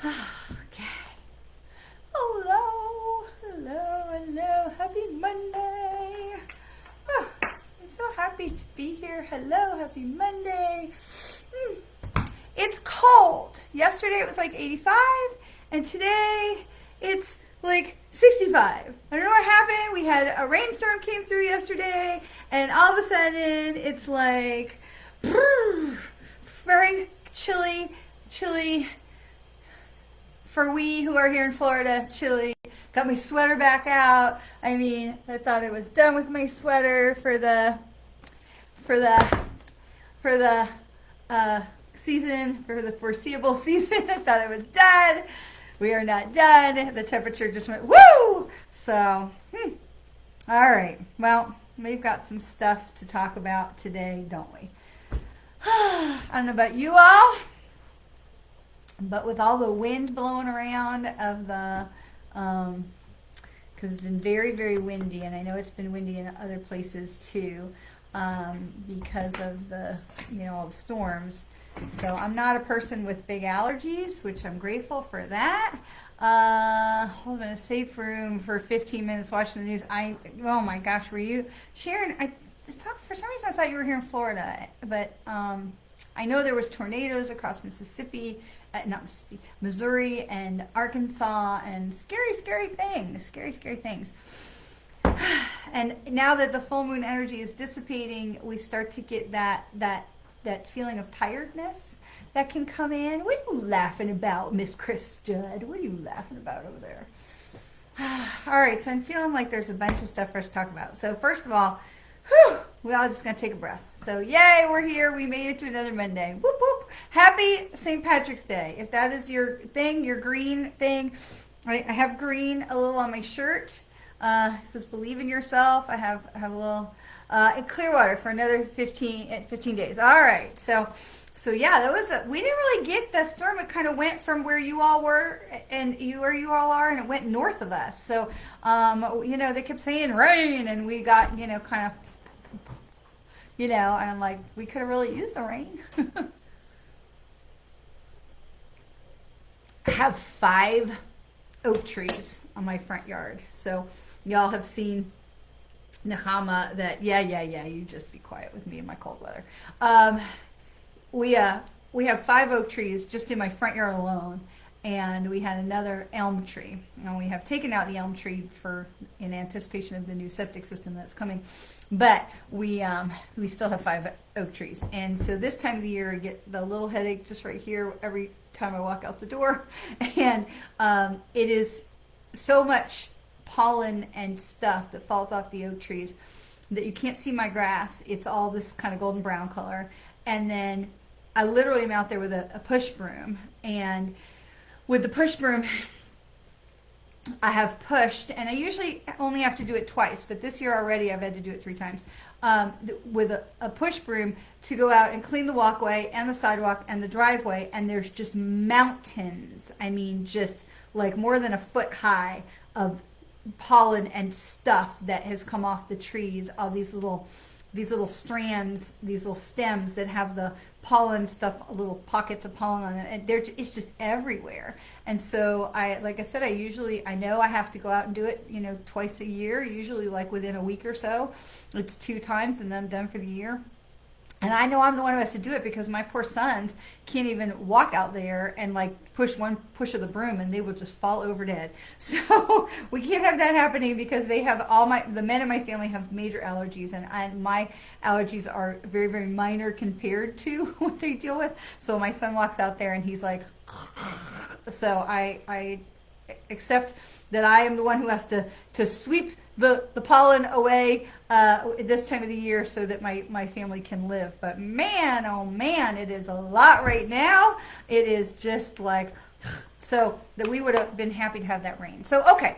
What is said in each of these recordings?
Okay. Hello, hello, hello. Happy Monday. Oh, I'm so happy to be here. Hello, happy Monday. It's cold. Yesterday it was like 85, and today it's like 65. I don't know what happened. We had a rainstorm came through yesterday, and all of a sudden it's like very chilly. For we who are here in Florida, chilly. Got my sweater back out. I mean, I thought I was done with my sweater for the season, for the foreseeable season. I thought I was done. We are not done. The temperature just went woo. So, all right. Well, we've got some stuff to talk about today, don't we? I don't know about you all, but with all the wind blowing around of the, because it's been very, very windy, and I know it's been windy in other places too, because of the, all the storms. So I'm not a person with big allergies, which I'm grateful for that. Hold on, a safe room for 15 minutes watching the news. Oh my gosh, were you, Sharon? For some reason I thought you were here in Florida, but I know there was tornadoes across Mississippi, not Mississippi, Missouri and Arkansas, and scary things. And now that the full moon energy is dissipating, we start to get that feeling of tiredness that can come in. What are you laughing about, Miss Chris Judd? What are you laughing about over there? All right, so I'm feeling like there's a bunch of stuff for us to talk about. So first of all, we're all just going to take a breath. So yay, we're here. We made it to another Monday. Whoop, whoop. Happy St. Patrick's Day. If that is your thing, your green thing, I have green a little on my shirt. It says believe in yourself. I have a little in Clearwater for another 15 days. All right. So yeah, we didn't really get the storm. It kind of went from where you all were and where you all are, and it went north of us. So, they kept saying rain, and we got, kind of, and I'm like, we could have really used the rain. I have 5 oak trees on my front yard. So y'all have seen Nechama that, you just be quiet with me in my cold weather. We have 5 oak trees just in my front yard alone, and we had another elm tree. And we have taken out the elm tree in anticipation of the new septic system that's coming, but we still have 5 oak trees. And so this time of the year, I get the little headache just right here every time I walk out the door, and it is so much pollen and stuff that falls off the oak trees that you can't see my grass. It's all this kind of golden brown color, and then I literally am out there with a push broom, and with the push broom, I have pushed, and I usually only have to do it twice, but this year already I've had to do it 3 times, with a push broom to go out and clean the walkway and the sidewalk and the driveway, and there's just mountains, I mean just like more than a foot high of pollen and stuff that has come off the trees, all these little strands, these little stems that have the pollen stuff, little pockets of pollen on it, and it's just everywhere. And so like I said, I know I have to go out and do it, twice a year, usually like within a week or so. It's 2 times, and then I'm done for the year. And I know I'm the one who has to do it because my poor sons can't even walk out there and like push one push of the broom, and they will just fall over dead. So we can't have that happening because they have the men in my family have major allergies, and my allergies are very, very minor compared to what they deal with. So my son walks out there and he's like, so I accept that I am the one who has to sweep the pollen away this time of the year so that my family can live. But man, oh man, it is a lot right now. It is just like, so that we would have been happy to have that rain. So, okay,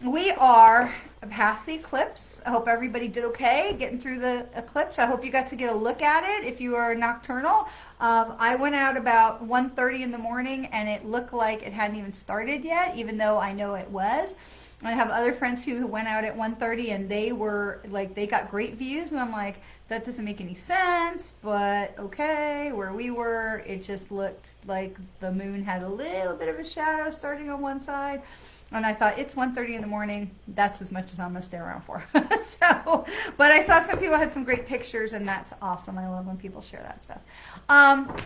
we are past the eclipse. I hope everybody did okay getting through the eclipse. I hope you got to get a look at it if you are nocturnal. I went out about 1:30 in the morning and it looked like it hadn't even started yet, even though I know it was. I have other friends who went out at 1:30 and they were like, they got great views, and I'm like, that doesn't make any sense, but okay. Where we were, it just looked like the moon had a little bit of a shadow starting on one side. And I thought, it's 1:30 in the morning. That's as much as I'm going to stay around for. So, but I saw some people had some great pictures, and that's awesome. I love when people share that stuff.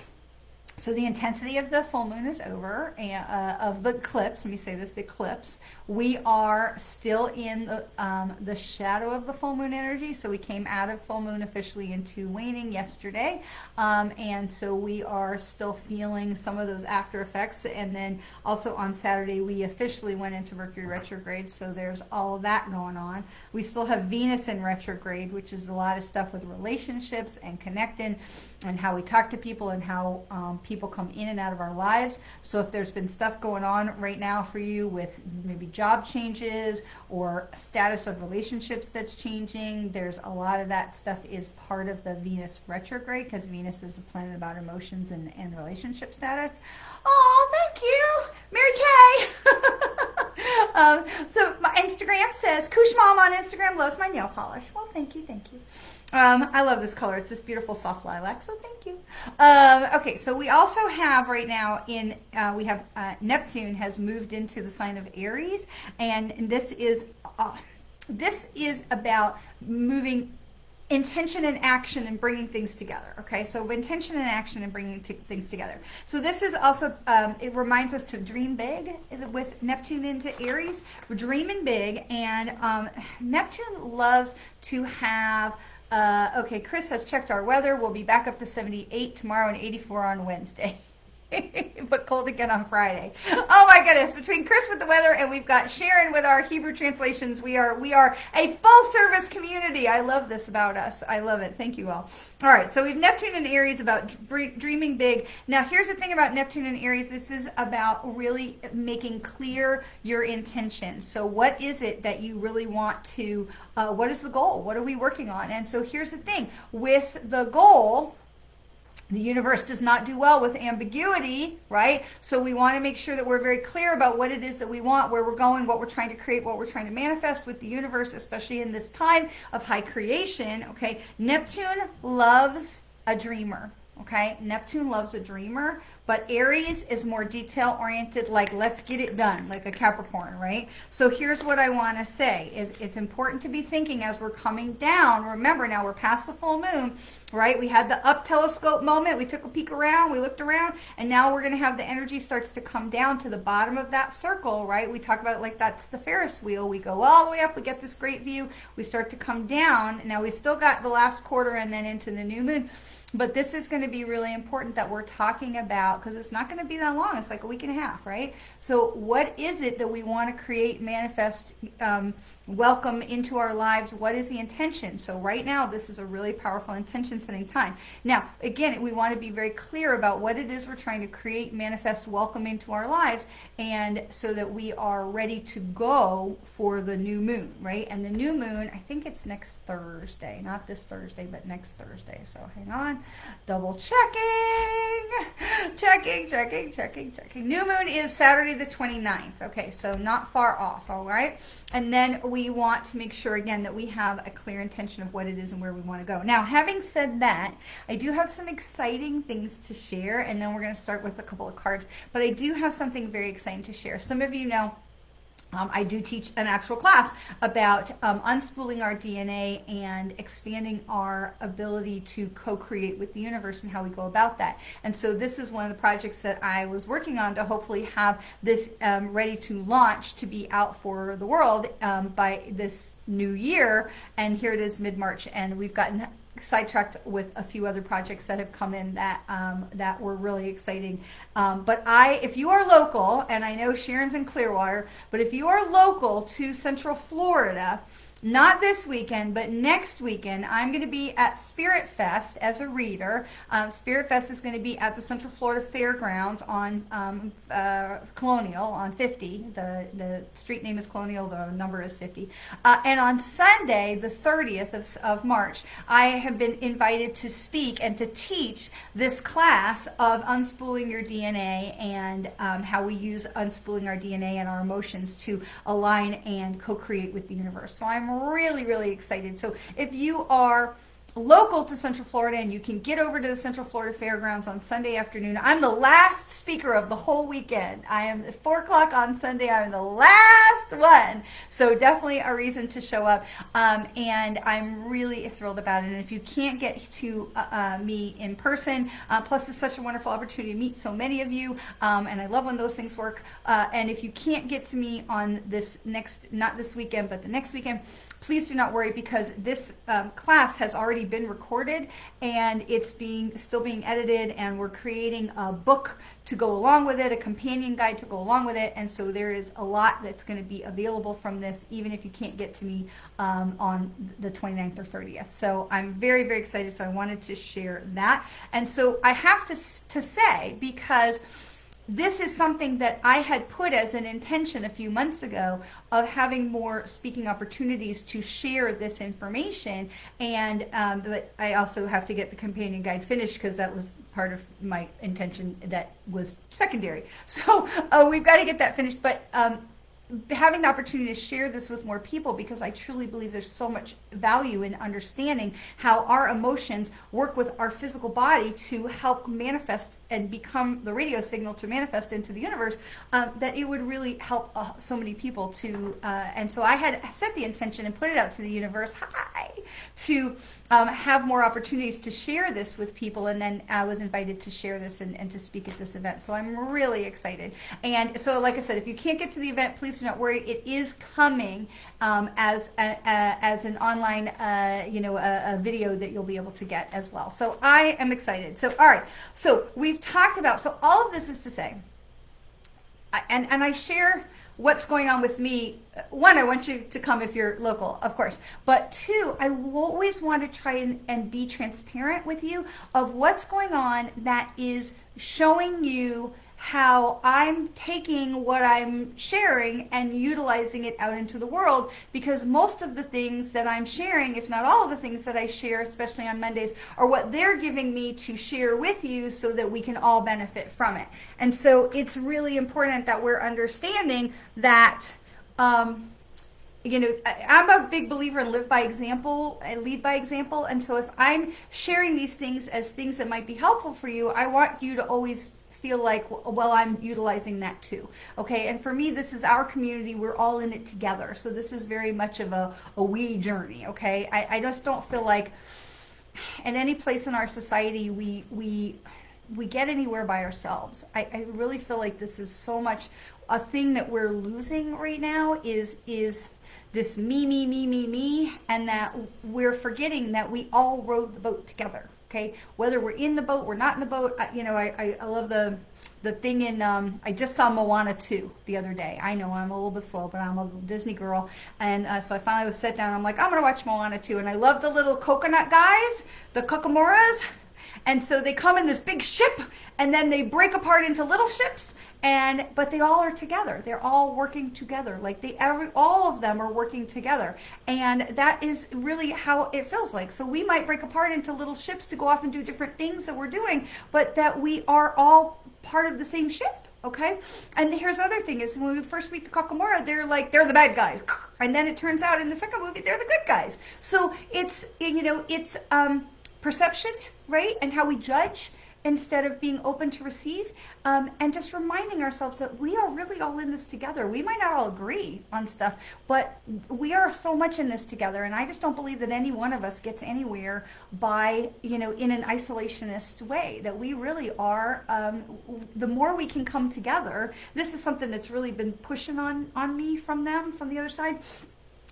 So the intensity of the full moon is over, and of the eclipse. Let me say this: the eclipse. We are still in the shadow of the full moon energy. So we came out of full moon officially into waning yesterday, and so we are still feeling some of those after effects. And then also on Saturday we officially went into Mercury retrograde. So there's all of that going on. We still have Venus in retrograde, which is a lot of stuff with relationships and connecting, and how we talk to people, and how people come in and out of our lives. So if there's been stuff going on right now for you with maybe job changes or status of relationships that's changing, there's a lot of that stuff is part of the Venus retrograde, because Venus is a planet about emotions and relationship status. Oh, thank you, Mary Kay. So my Instagram says, Kush Mom on Instagram loves my nail polish. Well, thank you, thank you. I love this color. It's this beautiful soft lilac, so thank you. Okay, so we also have right now we have Neptune has moved into the sign of Aries, and this is about moving intention and action and bringing things together. Okay, so intention and action and bringing things together. So this is also, it reminds us to dream big with Neptune into Aries. We're dreaming big, and Neptune loves to have, okay, Chris has checked our weather. We'll be back up to 78 tomorrow and 84 on Wednesday. But cold again on Friday. Oh my goodness! Between Chris with the weather and we've got Sharon with our Hebrew translations, we are a full service community. I love this about us. I love it. Thank you all. All right, so we've Neptune and Aries about dreaming big. Now here's the thing about Neptune and Aries. This is about really making clear your intention. So what is it that you really want to? What is the goal? What are we working on? And so here's the thing with the goal. The universe does not do well with ambiguity, right? So we want to make sure that we're very clear about what it is that we want, where we're going, what we're trying to create, what we're trying to manifest with the universe, especially in this time of high creation, okay? Neptune loves a dreamer, okay? Neptune loves a dreamer, but Aries is more detail oriented, like let's get it done, like a Capricorn, right? So here's what I want to say is it's important to be thinking as we're coming down. Remember, now we're past the full moon, right? We had the up telescope moment. We took a peek around, we looked around, and now we're going to have the energy starts to come down to the bottom of that circle, right? We talk about it like that's the Ferris wheel. We go all the way up, we get this great view, we start to come down. Now we still got the last quarter and then into the new moon. But this is going to be really important that we're talking about, because it's not going to be that long. It's like a week and a half, right? So what is it that we want to create, manifest, welcome into our lives? What is the intention? So right now, this is a really powerful intention setting time. Now, again, we want to be very clear about what it is we're trying to create, manifest, welcome into our lives, and so that we are ready to go for the new moon, right? And the new moon, I think it's next Thursday, not this Thursday, but next Thursday. So hang on. Double checking. New moon is Saturday the 29th. Okay, so not far off, all right? And then we want to make sure, again, that we have a clear intention of what it is and where we want to go. Now, having said that, I do have some exciting things to share, and then we're going to start with a couple of cards. But I do have something very exciting to share. Some of you know I do teach an actual class about unspooling our DNA and expanding our ability to co-create with the universe and how we go about that. And so this is one of the projects that I was working on to hopefully have this ready to launch, to be out for the world by this new year. And here it is mid-March, and we've gotten sidetracked with a few other projects that have come in that that were really exciting. But if you are local, and I know Sharon's in Clearwater, but if you are local to Central Florida, not this weekend, but next weekend, I'm going to be at Spirit Fest as a reader. Spirit Fest is going to be at the Central Florida Fairgrounds on Colonial on 50. The street name is Colonial, the number is 50. And on Sunday, the 30th of March, I have been invited to speak and to teach this class of unspooling your DNA and how we use unspooling our DNA and our emotions to align and co-create with the universe. So I'm really, really excited. So if you are local to Central Florida and you can get over to the Central Florida Fairgrounds on Sunday afternoon, I'm the last speaker of the whole weekend. I am at 4 o'clock on Sunday. I'm the last one. So definitely a reason to show up. And I'm really thrilled about it. And if you can't get to me in person, plus it's such a wonderful opportunity to meet so many of you. And I love when those things work. And if you can't get to me on this not this weekend, but the next weekend, please do not worry, because this class has already been recorded and it's still being edited, and we're creating a book to go along with it, a companion guide to go along with it. And so there is a lot that's going to be available from this, even if you can't get to me on the 29th or 30th. So I'm very, very excited. So I wanted to share that. And so I have to say, because this is something that I had put as an intention a few months ago of having more speaking opportunities to share this information. And but I also have to get the companion guide finished, because that was part of my intention that was secondary. So we've got to get that finished. But having the opportunity to share this with more people, because I truly believe there's so much value in understanding how our emotions work with our physical body to help manifest and become the radio signal to manifest into the universe, that it would really help so many people to, and so I had set the intention and put it out to the universe, to have more opportunities to share this with people. And then I was invited to share this and to speak at this event. So I'm really excited. And so, like I said, if you can't get to the event, please do not worry. It is coming as an online, a video that you'll be able to get as well. So I am excited. So, all right. So we've talked about, so all of this is to say, and I share what's going on with me. One, I want you to come if you're local, of course. But two, I always want to try and be transparent with you of what's going on that is showing you how I'm taking what I'm sharing and utilizing it out into the world, because most of the things that I'm sharing, if not all of the things that I share, especially on Mondays, are what they're giving me to share with you so that we can all benefit from it. And so it's really important that we're understanding that I'm a big believer in live by example and lead by example. And so if I'm sharing these things as things that might be helpful for you, I want you to always feel like, well, I'm utilizing that too. Okay, and for me, this is our community. We're all in it together. So this is very much of a we journey. Okay, I just don't feel like in any place in our society we get anywhere by ourselves. I really feel like this is so much a thing that we're losing right now is this me, and that we're forgetting that we all rode the boat together. Okay, whether we're in the boat, we're not in the boat. I love the thing in, I just saw Moana 2 the other day. I know I'm a little bit slow, but I'm a Disney girl. And so I finally was sat down. I'm like, I'm going to watch Moana 2. And I love the little coconut guys, the Kokomoras. And so they come in this big ship, and then they break apart into little ships, but they all are together. They're all working together. Like all of them are working together. And that is really how it feels like. So we might break apart into little ships to go off and do different things that we're doing, but that we are all part of the same ship. Okay, and here's the other thing is when we first meet the Kokomora, they're the bad guys, and then it turns out in the second movie they're the good guys. So it's perception, right, and how we judge instead of being open to receive, and just reminding ourselves that we are really all in this together. We might not all agree on stuff, but we are so much in this together, and I just don't believe that any one of us gets anywhere by, in an isolationist way, that we really are, the more we can come together. This is something that's really been pushing on me from the other side,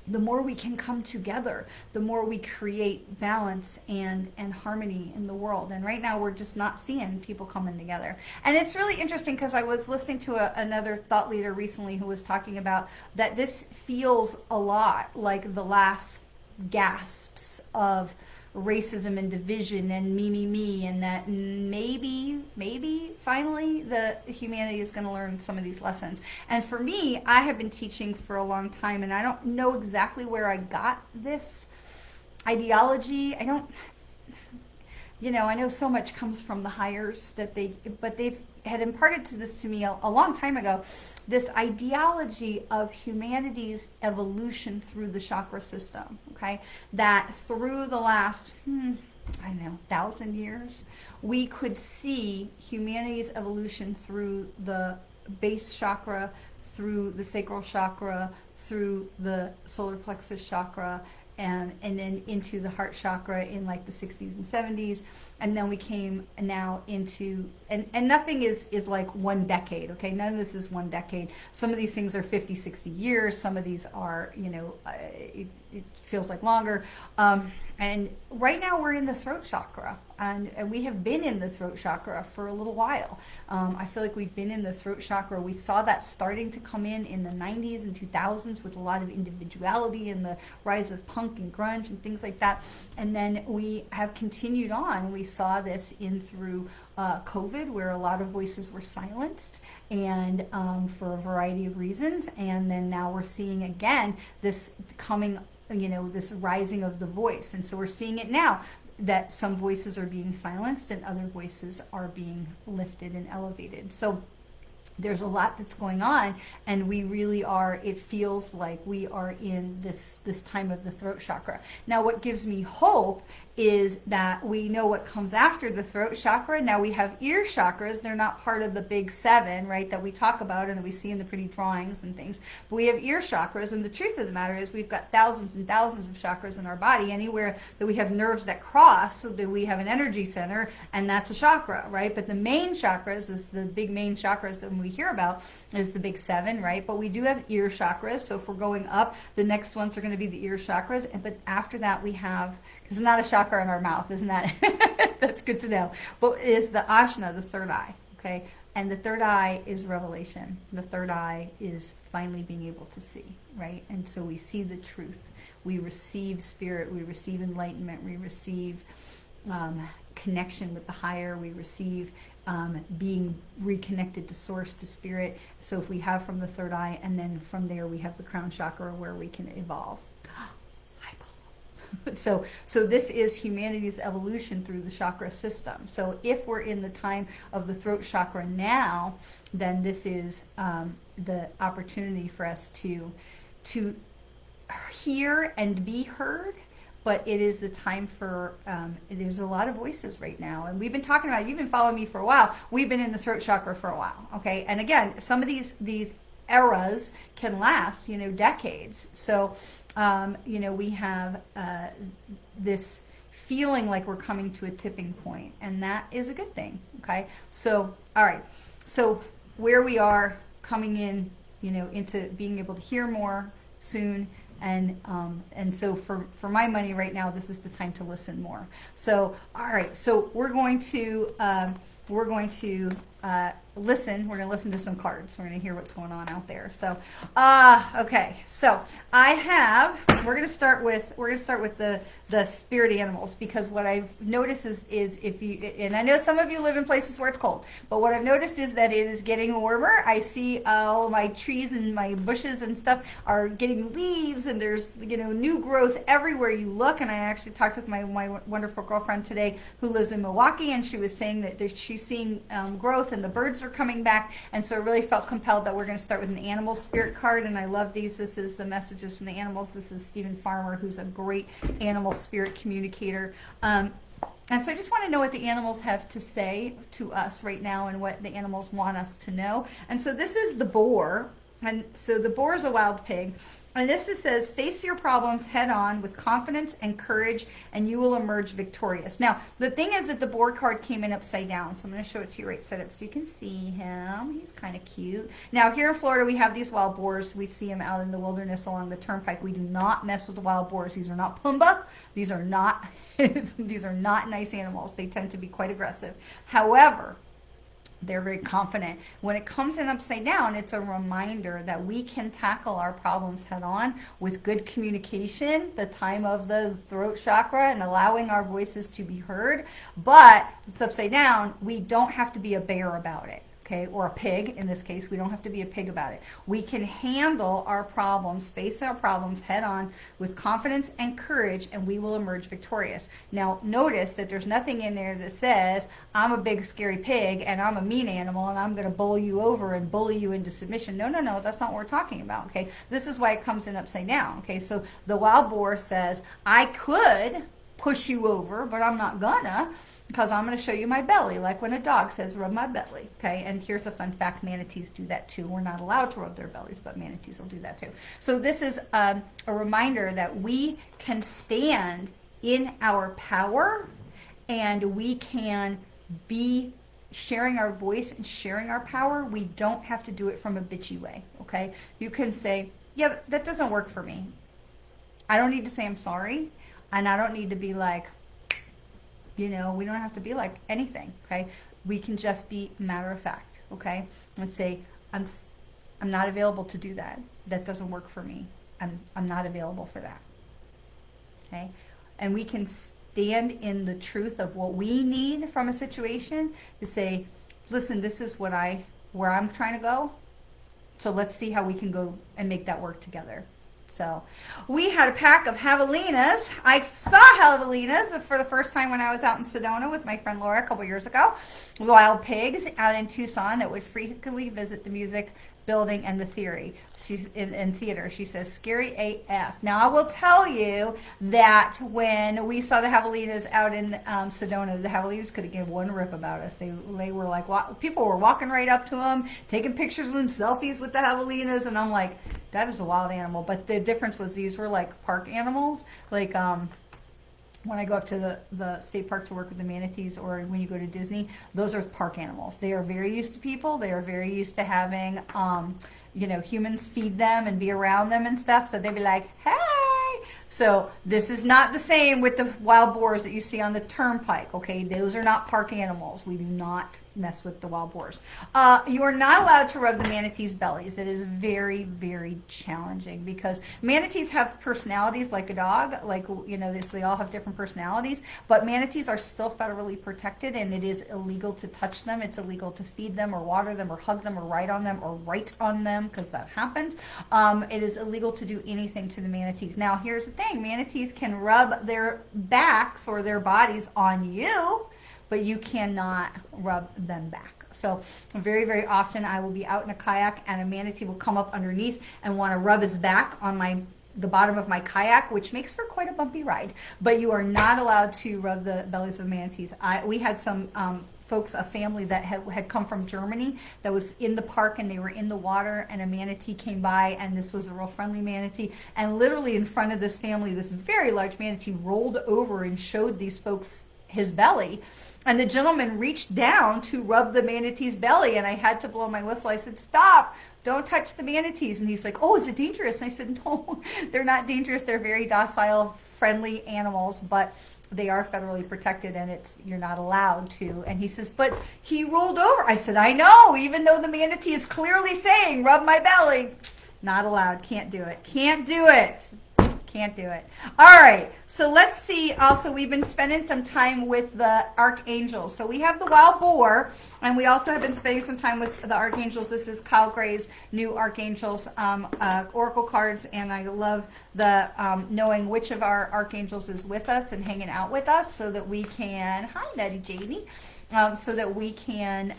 the more we can come together, the more we create balance and harmony in the world. And right now we're just not seeing people coming together. And it's really interesting because I was listening to another thought leader recently who was talking about that this feels a lot like the last gasps of racism and division and me, and that maybe finally the humanity is going to learn some of these lessons. And for me, I have been teaching for a long time, and I don't know exactly where I got this ideology. I know so much comes from the hires that they've had imparted this to me a long time ago, this ideology of humanity's evolution through the chakra system, okay? That through the last, 1,000 years, we could see humanity's evolution through the base chakra, through the sacral chakra, through the solar plexus chakra, and then into the heart chakra in like the 60s and 70s. And then we came now into, and nothing is like 1 decade, okay? None of this is 1 decade. Some of these things are 50, 60 years. Some of these are, it feels like longer. And right now we're in the throat chakra, and we have been in the throat chakra for a little while. I feel like we've been in the throat chakra. We saw that starting to come in the 90s and 2000s with a lot of individuality and the rise of punk and grunge and things like that. And then we have continued on. We saw this in through COVID, where a lot of voices were silenced, and for a variety of reasons. And then now we're seeing again this coming, this rising of the voice. And so we're seeing it now that some voices are being silenced and other voices are being lifted and elevated. So there's a lot that's going on, and we really are, it feels like we are in this time of the throat chakra. Now, what gives me hope is that we know what comes after the throat chakra. Now we have ear chakras. They're not part of the big 7, right, that we talk about and that we see in the pretty drawings and things. But we have ear chakras, and the truth of the matter is we've got thousands and thousands of chakras in our body. Anywhere that we have nerves that cross, so that we have an energy center, and that's a chakra, right? But the main chakras is the big main chakras that we hear about is the big 7, right? But we do have ear chakras. So if we're going up, the next ones are going to be the ear chakras. But after that we have, because it's not a chakra in our mouth, isn't that? That's good to know. But is the Ajna, the third eye, okay? And the third eye is revelation. The third eye is finally being able to see, right? And so we see the truth. We receive spirit. We receive enlightenment. We receive connection with the higher. We receive being reconnected to source, to spirit. So if we have from the third eye, and then from there we have the crown chakra where we can evolve. So this is humanity's evolution through the chakra system. So if we're in the time of the throat chakra now, then this is the opportunity for us to hear and be heard. But it is the time for, there's a lot of voices right now. And we've been talking about, you've been following me for a while. We've been in the throat chakra for a while, okay? And again, some of these eras can last, decades. So, we have this feeling like we're coming to a tipping point, and that is a good thing, okay? So, all right. So where we are coming in, into being able to hear more soon, and so for my money right now, this is the time to listen more. So, all right. So we're going to listen. We're going to listen to some cards. We're going to hear what's going on out there. So, okay. So we're going to start with the spirit animals, because what I've noticed is if you, and I know some of you live in places where it's cold, but what I've noticed is that it is getting warmer. I see all my trees and my bushes and stuff are getting leaves, and there's, new growth everywhere you look. And I actually talked with my wonderful girlfriend today who lives in Milwaukee, and she was saying that she's seeing growth, and the birds are coming back. And so I really felt compelled that we're going to start with an animal spirit card. And I love these. This is the messages from the animals. This is Stephen Farmer, who's a great animal spirit communicator. And so I just want to know what the animals have to say to us right now, and what the animals want us to know. And so this is the boar And so the boar is a wild pig. And this just says, face your problems head on with confidence and courage, and you will emerge victorious. Now, the thing is that the boar card came in upside down. So I'm going to show it to you right side up so you can see him. He's kind of cute. Now, here in Florida, we have these wild boars. We see them out in the wilderness along the turnpike. We do not mess with the wild boars. These are not Pumbaa. These are not, these are not nice animals. They tend to be quite aggressive. However, they're very confident. When it comes in upside down, it's a reminder that we can tackle our problems head on with good communication, the time of the throat chakra, and allowing our voices to be heard. But it's upside down. We don't have to be a bear about it. Okay, or a pig in this case. We don't have to be a pig about it. We can handle our problems, face our problems head on with confidence and courage, and we will emerge victorious. Now, notice that there's nothing in there that says, I'm a big scary pig and I'm a mean animal and I'm going to bowl you over and bully you into submission. No, no, no, that's not what we're talking about. Okay, this is why it comes in upside down. Okay, so the wild boar says, I could push you over, but I'm not gonna, because I'm going to show you my belly, like when a dog says, rub my belly. Okay, and here's a fun fact, manatees do that too. We're not allowed to rub their bellies, but manatees will do that too. So this is a reminder that we can stand in our power, and we can be sharing our voice and sharing our power. We don't have to do it from a bitchy way, okay? You can say, yeah, that doesn't work for me. I don't need to say I'm sorry, and I don't need to be like, you know, we don't have to be like anything, okay? We can just be matter of fact, okay? And say, I'm not available to do that. That doesn't work for me. I'm not available for that, okay? And we can stand in the truth of what we need from a situation to say, listen, this is where I'm trying to go. So let's see how we can go and make that work together. So we had a pack of javelinas. I saw javelinas for the first time when I was out in Sedona with my friend Laura a couple years ago. Wild pigs out in Tucson that would frequently visit the music building and the theory. She's in theater. She says, scary AF. Now, I will tell you that when we saw the javelinas out in Sedona, the javelinas could have given one rip about us. They were like, people were walking right up to them, taking pictures of them, selfies with the javelinas, and I'm like, that is a wild animal. But the difference was these were like park animals, like when I go up to the state park to work with the manatees, or when you go to Disney, those are park animals. They are very used to people. They are very used to having, you know, humans feed them and be around them and stuff. So they'd be like, hey. So this is not the same with the wild boars that you see on the turnpike, okay? Those are not park animals. We do not mess with the wild boars. You are not allowed to rub the manatees' bellies. It is very, very challenging because manatees have personalities like a dog. Like, you know, they all have different personalities, but manatees are still federally protected, and it is illegal to touch them. It's illegal to feed them or water them or hug them or write on them because that happened. It is illegal to do anything to the manatees. Now, here's the thing. Manatees can rub their backs or their bodies on you, but you cannot rub them back. So very, very often I will be out in a kayak and a manatee will come up underneath and want to rub his back on the bottom of my kayak, which makes for quite a bumpy ride. But you are not allowed to rub the bellies of manatees. We had some folks, a family that had come from Germany that was in the park, and they were in the water, and a manatee came by, and this was a real friendly manatee, and literally in front of this family, this very large manatee rolled over and showed these folks his belly. And the gentleman reached down to rub the manatee's belly, and I had to blow my whistle. I said, stop, don't touch the manatees. And he's like, oh, is it dangerous? And I said, no, they're not dangerous. They're very docile, friendly animals, but they are federally protected, and you're not allowed to. And he says, but he rolled over. I said, I know, even though the manatee is clearly saying, rub my belly. Not allowed, can't do it. Can't do it. Can't do it. All right, so let's see. Also, we've been spending some time with the archangels. So we have the wild boar, and we also have been spending some time with the archangels. This is Kyle Gray's new archangels oracle cards, and I love the knowing which of our archangels is with us and hanging out with us, so that we can. Hi, Nutty Jamie. So that we can,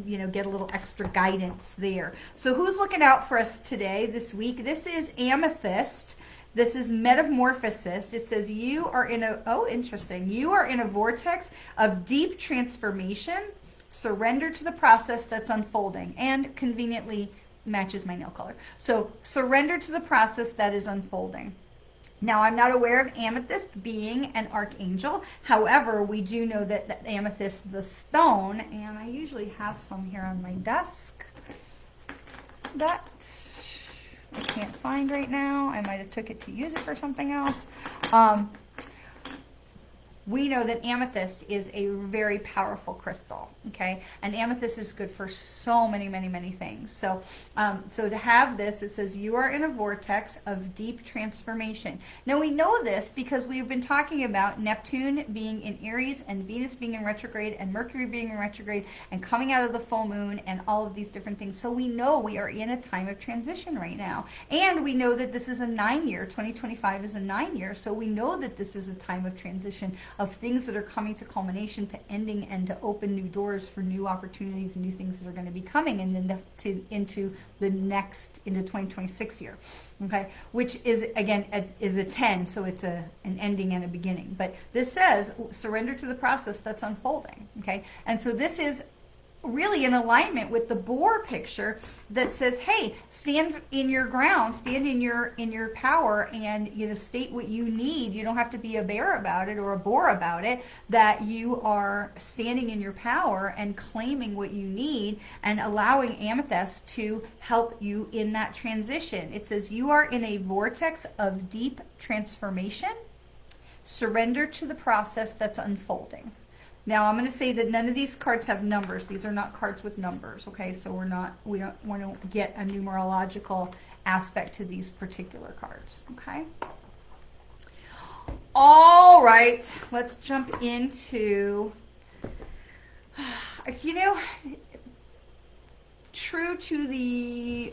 you know, get a little extra guidance there. So who's looking out for us today, this week? This is Amethyst. This is Metamorphosis. It says you are in you are in a vortex of deep transformation. Surrender to the process that's unfolding. And conveniently, matches my nail color. So surrender to the process that is unfolding. Now, I'm not aware of amethyst being an archangel. However, we do know that amethyst, the stone, and I usually have some here on my desk that I can't find right now. I might have took it to use it for something else. We know that amethyst is a very powerful crystal, okay? And amethyst is good for so many, many, many things. So, so to have this, it says, you are in a vortex of deep transformation. Now, we know this because we've been talking about Neptune being in Aries and Venus being in retrograde and Mercury being in retrograde and coming out of the full moon and all of these different things. So we know we are in a time of transition right now. And we know that this is a 9-year, 2025 is a 9-year. So we know that this is a time of transition, of things that are coming to culmination, to ending, and to open new doors for new opportunities and new things that are going to be coming, and then into 2026 year, okay, which is again is a 10, so it's an ending and a beginning. But this says surrender to the process that's unfolding, okay, and so this is really in alignment with the boar picture that says, hey, stand in your ground, stand in your power, and state what you need. You don't have to be a bear about it or a boar about it, that you are standing in your power and claiming what you need and allowing amethyst to help you in that transition. It says you are in a vortex of deep transformation. Surrender to the process that's unfolding. Now, I'm going to say that none of these cards have numbers. These are not cards with numbers, okay? So we don't want to get a numerological aspect to these particular cards, okay? All right, let's jump into, true to the,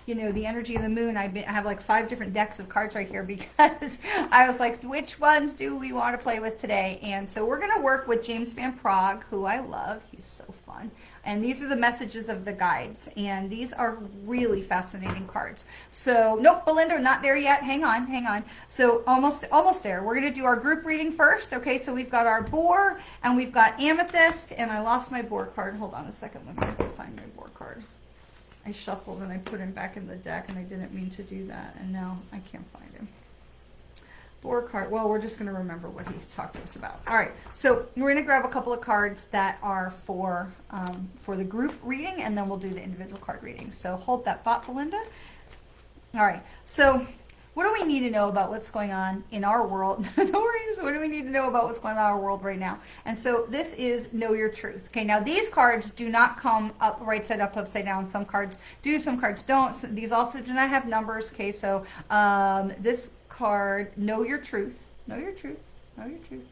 the energy of the moon. I have like 5 different decks of cards right here because I was like, which ones do we want to play with today? And so we're going to work with James Van Praagh, who I love. He's so fun. And these are the messages of the guides. And these are really fascinating cards. So, nope, Belinda, not there yet. Hang on. So almost there. We're going to do our group reading first. Okay, so we've got our boar and we've got amethyst. And I lost my boar card. Hold on a second. Let me find my boar card. I shuffled and I put him back in the deck, and I didn't mean to do that, and now I can't find him. Boar card. Well, we're just going to remember what he's talked to us about. All right, so we're going to grab a couple of cards that are for the group reading, and then we'll do the individual card reading. So hold that thought, Belinda. All right, so what do we need to know about what's going on in our world? No worries. What do we need to know about what's going on in our world right now? And so this is Know Your Truth. Okay, now these cards do not come up right side up, upside down. Some cards do, some cards don't. So these also do not have numbers. Okay, so this card, Know Your Truth. Know Your Truth. Know Your Truth.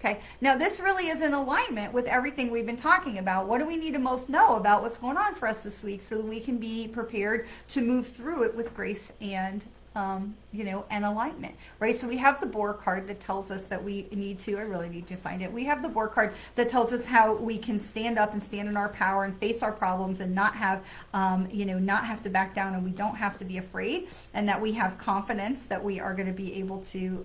Okay, now this really is in alignment with everything we've been talking about. What do we need to most know about what's going on for us this week so that we can be prepared to move through it with grace and and alignment, right? So we have the boar card that tells us that we need to, I really need to find it. We have the boar card that tells us how we can stand up and stand in our power and face our problems and not have, not have to back down, and we don't have to be afraid, and that we have confidence that we are going to be able to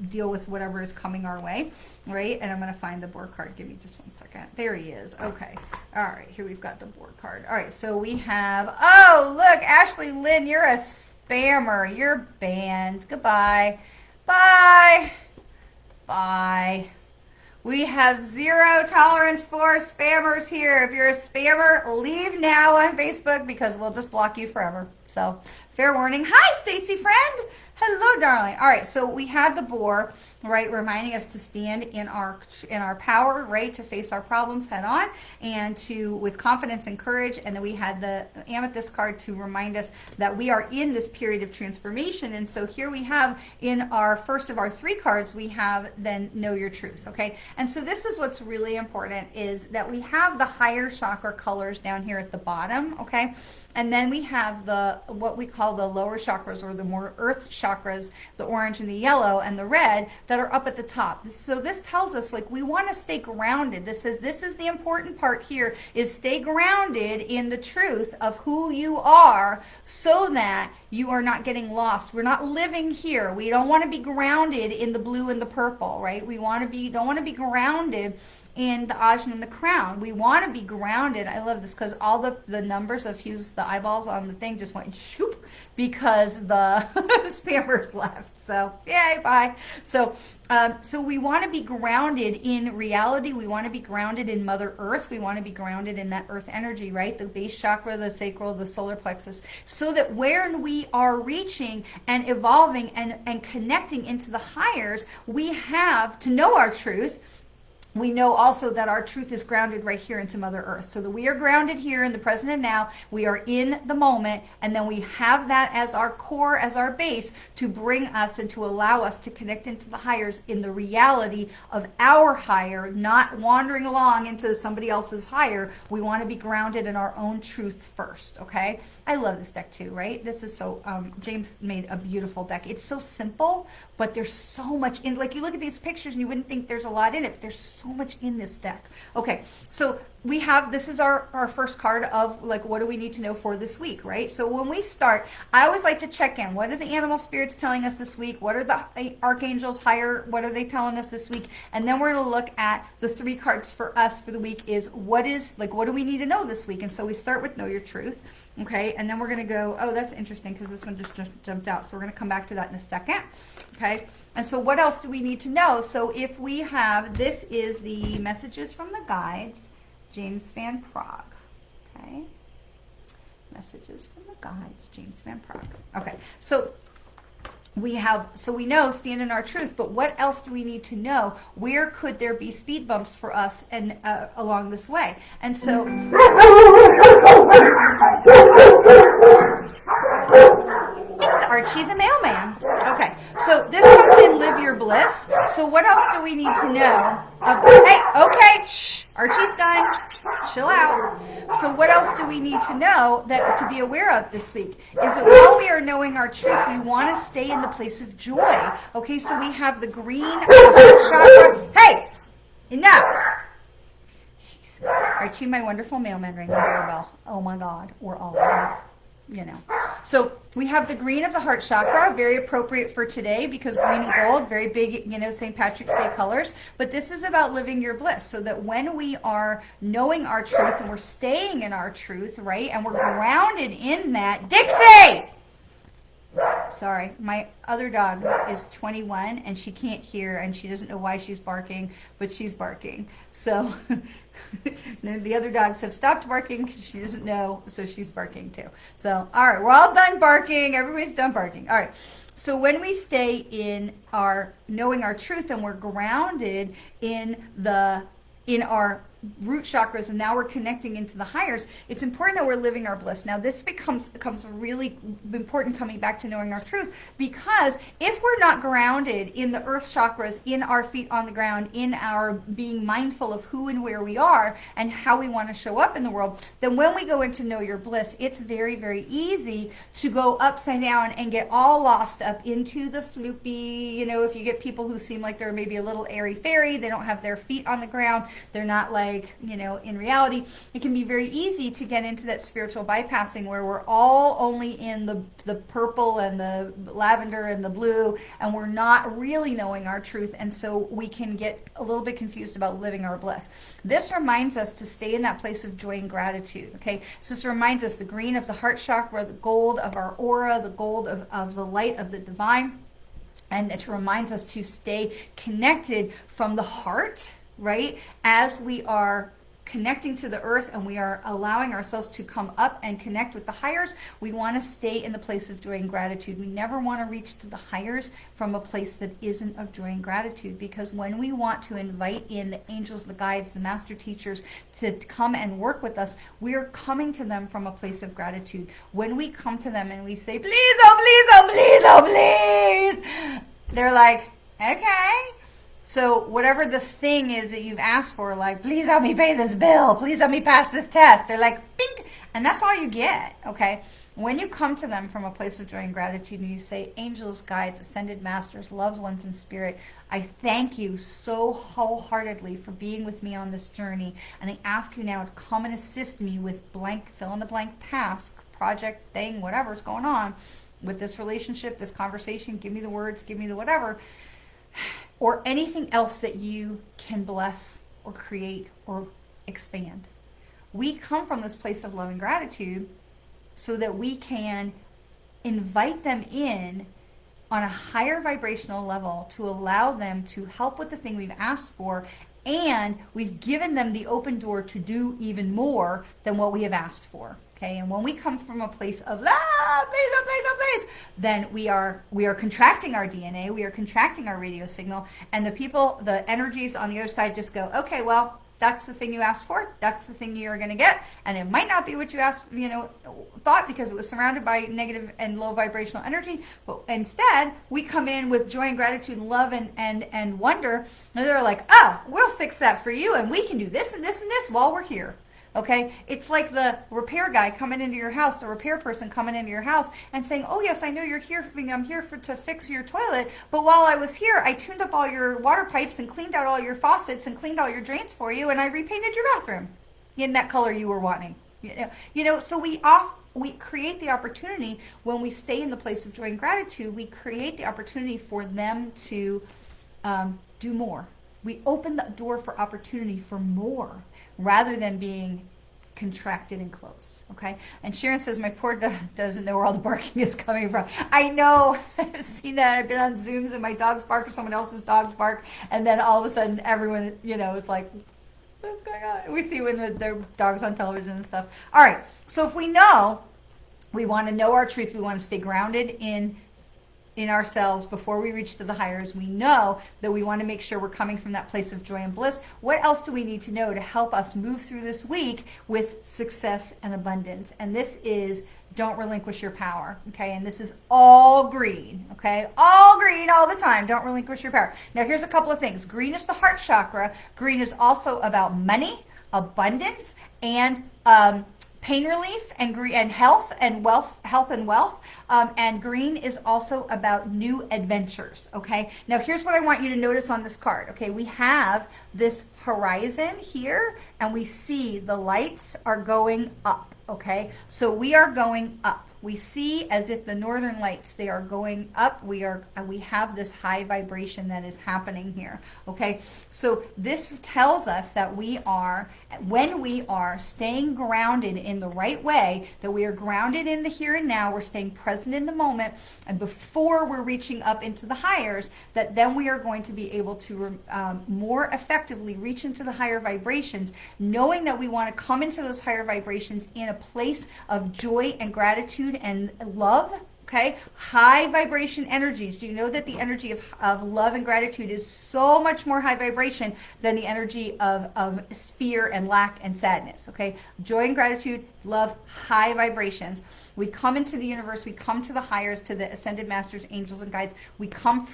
deal with whatever is coming our way, right? And I'm going to find the boar card. Give me just one second. There he is. Okay. All right. Here we've got the boar card. All right. So we have, oh, look, Ashley Lynn, you're a spammer. You're banned. Goodbye. Bye. Bye. We have 0 tolerance for spammers here. If you're a spammer, leave now on Facebook because we'll just block you forever. So, fair warning. Hi, Stacy friend. Hello, darling. All right, so we had the boar, right, reminding us to stand in our power, right, to face our problems head on and to with confidence and courage. And then we had the amethyst card to remind us that we are in this period of transformation. And so here we have in our first of our 3 cards, we have then Know Your Truth, okay? And so this is what's really important is that we have the higher chakra colors down here at the bottom, okay? And then we have the what we call the lower chakras, or the more earth chakras, the orange and the yellow and the red, that are up at the top. So this tells us, like, we want to stay grounded. This is the important part here, is stay grounded in the truth of who you are so that you are not getting lost. We're not living here. We don't want to be grounded in the blue and the purple, right? We don't want to be grounded in the ajna and the crown. We want to be grounded. I love this because all the numbers of Hugh's, the eyeballs on the thing just went shoop because the spammers left. So yay, bye. So we want to be grounded in reality. We want to be grounded in Mother Earth. We want to be grounded in that earth energy, right? The base chakra, the sacral, the solar plexus, so that when we are reaching and evolving and connecting into the higher, we have to know our truth. We know also that our truth is grounded right here into Mother Earth. So that we are grounded here in the present and now. We are in the moment. And then we have that as our core, as our base, to bring us and to allow us to connect into the highers in the reality of our higher, not wandering along into somebody else's higher. We want to be grounded in our own truth first, okay? I love this deck too, right? This is so, James made a beautiful deck. It's so simple, but there's so much in, like you look at these pictures and you wouldn't think there's a lot in it, but there's so much in this deck. Okay, so we have, this is our first card of like, what do we need to know for this week, right? So when we start, I always like to check in. What are the animal spirits telling us this week? What are the archangels higher? What are they telling us this week? And then we're going to look at the 3 cards for us for the week is what do we need to know this week? And so we start with know your truth. Okay, and then we're going to go, oh, that's interesting because this one just jumped out. So we're going to come back to that in a second. Okay, and so what else do we need to know? So if we have, this is the messages from the guides, James Van Praagh. Okay, messages from the guides, James Van Praagh. Okay, so we have, so we know stand in our truth, but what else do we need to know? Where could there be speed bumps for us and along this way? And so Archie the mailman. Okay, so this comes in live your bliss. So what else do we need to know? Hey, okay, shh, Archie's done. Chill out. So what else do we need to know that to be aware of this week is that while we are knowing our truth, we want to stay in the place of joy. Okay, so we have the green chakra. Hey, enough. Jeez. Archie, my wonderful mailman, rang the doorbell. Oh my God, we're all like, you know. So we have the green of the heart chakra, very appropriate for today because green and gold, very big, you know, St. Patrick's Day colors. But this is about living your bliss so that when we are knowing our truth and we're staying in our truth, right, and we're grounded in that. Dixie! Sorry, my other dog is 21 and she can't hear and she doesn't know why she's barking, but she's barking. So the other dogs have stopped barking because she doesn't know, so she's barking too. So, all right, we're all done barking. Everybody's done barking. All right. So when we stay in our knowing our truth and we're grounded in our root chakras and now we're connecting into the highers, it's important that we're living our bliss. Now this becomes really important coming back to knowing our truth, because if we're not grounded in the earth chakras, in our feet on the ground, in our being mindful of who and where we are and how we want to show up in the world, then when we go into know your bliss, it's very, very easy to go upside down and get all lost up into the floopy, you know, if you get people who seem like they're maybe a little airy fairy, they don't have their feet on the ground, they're not like, you know, in reality, it can be very easy to get into that spiritual bypassing where we're all only in the purple and the lavender and the blue, and we're not really knowing our truth, and so we can get a little bit confused about living our bliss. This reminds us to stay in that place of joy and gratitude, okay? So this reminds us the green of the heart chakra, the gold of our aura, the gold of the light of the divine, and it reminds us to stay connected from the heart, right? As we are connecting to the earth and we are allowing ourselves to come up and connect with the highers, we want to stay in the place of joy and gratitude. We never want to reach to the highers from a place that isn't of joy and gratitude, because when we want to invite in the angels, the guides, the master teachers to come and work with us, we are coming to them from a place of gratitude. When we come to them and we say, please, oh, please, oh, please, oh, please, they're like, okay. So whatever the thing is that you've asked for, like, please help me pay this bill, please help me pass this test, they're like, bing, and that's all you get, okay? When you come to them from a place of joy and gratitude and you say, angels, guides, ascended masters, loved ones in spirit, I thank you so wholeheartedly for being with me on this journey, and I ask you now to come and assist me with blank, fill in the blank task, project, thing, whatever's going on with this relationship, this conversation, give me the words, give me the whatever, or anything else that you can bless or create or expand. We come from this place of love and gratitude so that we can invite them in on a higher vibrational level to allow them to help with the thing we've asked for, and we've given them the open door to do even more than what we have asked for. Okay, and when we come from a place of love, please, then we are contracting our DNA, we are contracting our radio signal, and the energies on the other side just go, okay, well, that's the thing you asked for. That's the thing you're going to get. And it might not be what you asked, thought, because it was surrounded by negative and low vibrational energy. But instead, we come in with joy and gratitude and love and wonder. And they're like, oh, we'll fix that for you. And we can do this and this and this while we're here. Okay, it's like the repair guy coming into your house, the repair person coming into your house and saying, oh yes, I know you're here for me. I'm here to fix your toilet. But while I was here, I tuned up all your water pipes and cleaned out all your faucets and cleaned all your drains for you. And I repainted your bathroom in that color you were wanting. So we create the opportunity when we stay in the place of joy and gratitude. We create the opportunity for them to do more. We open the door for opportunity for more, rather than being contracted and closed, okay? And Sharon says, my poor dog doesn't know where all the barking is coming from. I know, I've seen that. I've been on Zooms and my dogs bark or someone else's dogs bark, and then all of a sudden everyone, is like, what's going on? We see when their dogs on television and stuff. All right, so if we know, we want to know our truth, we want to stay grounded in ourselves before we reach to the highers. We know that we want to make sure we're coming from that place of joy and bliss. What else do we need to know to help us move through this week with success and abundance? And this is, don't relinquish your power, okay? And this is all green, okay? All green all the time. Don't relinquish your power. Now, here's a couple of things. Green is the heart chakra. Green is also about money, abundance, and pain relief, and health and wealth, and green is also about new adventures, okay? Now here's what I want you to notice on this card, okay? We have this horizon here, and we see the lights are going up, okay? So we are going up. We see as if the northern lights, they are going up. We have this high vibration that is happening here, okay? So this tells us that when we are staying grounded in the right way, that we are grounded in the here and now, we're staying present in the moment, and before we're reaching up into the highers, that then we are going to be able to more effectively reach into the higher vibrations, knowing that we want to come into those higher vibrations in a place of joy and gratitude and love, okay? High vibration energies. Do you know that the energy of love and gratitude is so much more high vibration than the energy of fear and lack and sadness, okay? Joy and gratitude, love, high vibrations. We come into the universe, we come to the highers, to the ascended masters, angels, and guides. We come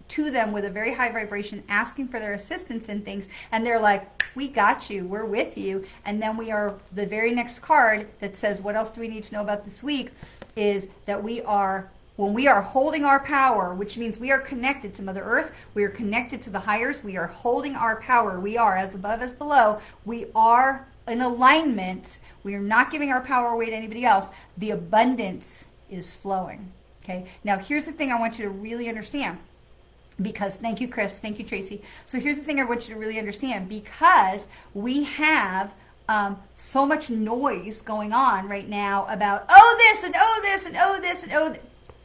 to them with a very high vibration, asking for their assistance in things, and they're like, we got you, we're with you. And then the very next card that says, what else do we need to know about this week, is that when we are holding our power, which means we are connected to Mother Earth, we are connected to the highers, we are holding our power, we are as above as below, we are in alignment, we are not giving our power away to anybody else, the abundance is flowing, okay? Now here's the thing I want you to really understand. Because, thank you, Chris. Thank you, Tracy. So here's the thing I want you to really understand. Because we have so much noise going on right now about, oh, this, and oh, this, and oh, this, and oh,